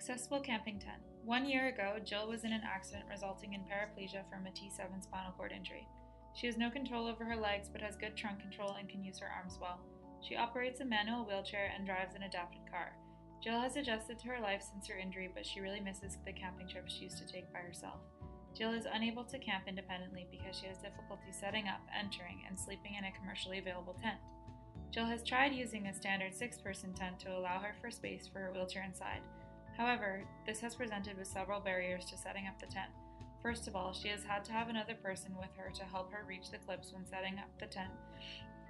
Accessible camping tent. 1 year ago, Jill was in an accident resulting in paraplegia from a T7 spinal cord injury. She has no control over her legs but has good trunk control and can use her arms well. She operates a manual wheelchair and drives an adapted car. Jill has adjusted to her life since her injury, but she really misses the camping trips she used to take by herself. Jill is unable to camp independently because she has difficulty setting up, entering, and sleeping in a commercially available tent. Jill has tried using a standard 6-person tent to allow her for space for her wheelchair inside. However, this has presented with several barriers to setting up the tent. First of all, she has had to have another person with her to help her reach the clips when setting up the tent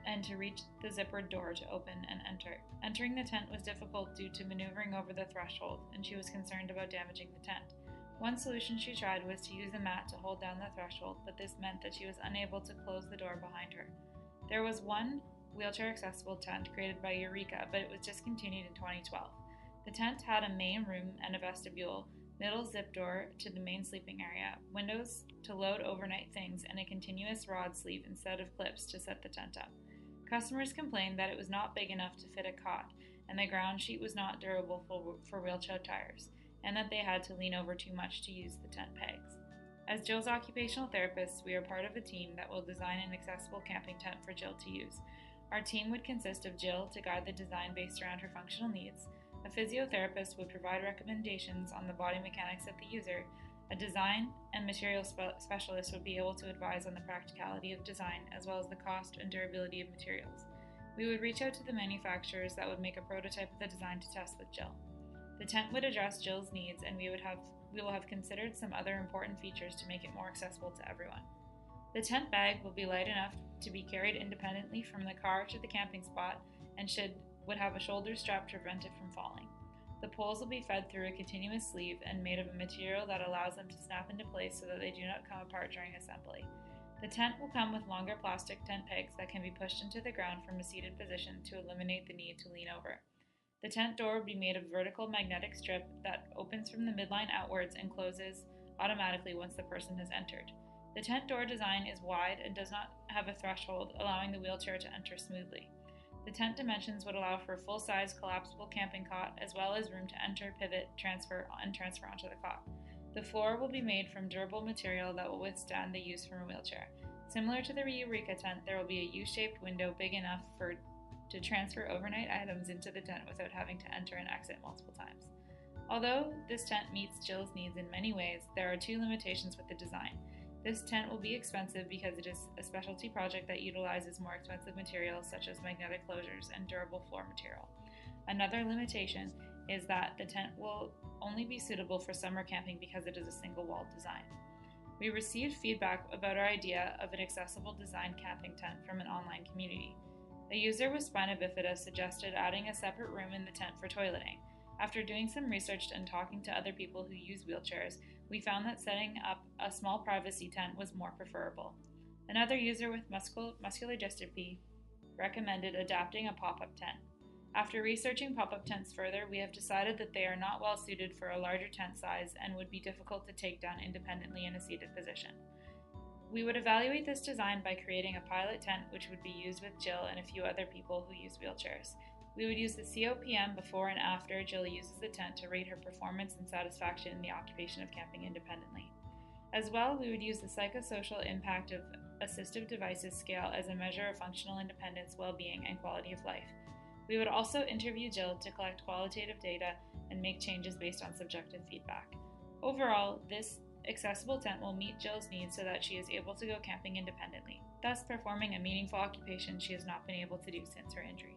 and to reach the zippered door to open and enter. Entering the tent was difficult due to maneuvering over the threshold, and she was concerned about damaging the tent. One solution she tried was to use a mat to hold down the threshold, but this meant that she was unable to close the door behind her. There was one wheelchair accessible tent created by Eureka, but it was discontinued in 2012. The tent had a main room and a vestibule, middle zip door to the main sleeping area, windows to load overnight things, and a continuous rod sleeve instead of clips to set the tent up. Customers complained that it was not big enough to fit a cot, and the ground sheet was not durable for wheelchair tires, and that they had to lean over too much to use the tent pegs. As Jill's occupational therapists, we are part of a team that will design an accessible camping tent for Jill to use. Our team would consist of Jill to guide the design based around her functional needs. A physiotherapist would provide recommendations on the body mechanics of the user. A design and material specialist would be able to advise on the practicality of design as well as the cost and durability of materials. We would reach out to the manufacturers that would make a prototype of the design to test with Jill. The tent would address Jill's needs, and we will have considered some other important features to make it more accessible to everyone. The tent bag will be light enough to be carried independently from the car to the camping spot and would have a shoulder strap to prevent it from falling. The poles will be fed through a continuous sleeve and made of a material that allows them to snap into place so that they do not come apart during assembly. The tent will come with longer plastic tent pegs that can be pushed into the ground from a seated position to eliminate the need to lean over. The tent door will be made of vertical magnetic strip that opens from the midline outwards and closes automatically once the person has entered. The tent door design is wide and does not have a threshold, allowing the wheelchair to enter smoothly. The tent dimensions would allow for a full-size collapsible camping cot as well as room to enter, pivot, transfer onto the cot. The floor will be made from durable material that will withstand the use from a wheelchair. Similar to the Eureka tent, there will be a U-shaped window big enough to transfer overnight items into the tent without having to enter and exit multiple times. Although this tent meets Jill's needs in many ways, there are two limitations with the design. This tent will be expensive because it is a specialty project that utilizes more expensive materials such as magnetic closures and durable floor material. Another limitation is that the tent will only be suitable for summer camping because it is a single-walled design. We received feedback about our idea of an accessible design camping tent from an online community. A user with spina bifida suggested adding a separate room in the tent for toileting. After doing some research and talking to other people who use wheelchairs, we found that setting up a small privacy tent was more preferable. Another user with muscular dystrophy recommended adapting a pop-up tent. After researching pop-up tents further, we have decided that they are not well suited for a larger tent size and would be difficult to take down independently in a seated position. We would evaluate this design by creating a pilot tent which would be used with Jill and a few other people who use wheelchairs. We would use the COPM before and after Jill uses the tent to rate her performance and satisfaction in the occupation of camping independently. As well, we would use the psychosocial impact of assistive devices scale as a measure of functional independence, well-being, and quality of life. We would also interview Jill to collect qualitative data and make changes based on subjective feedback. Overall, this accessible tent will meet Jill's needs so that she is able to go camping independently, thus performing a meaningful occupation she has not been able to do since her injury.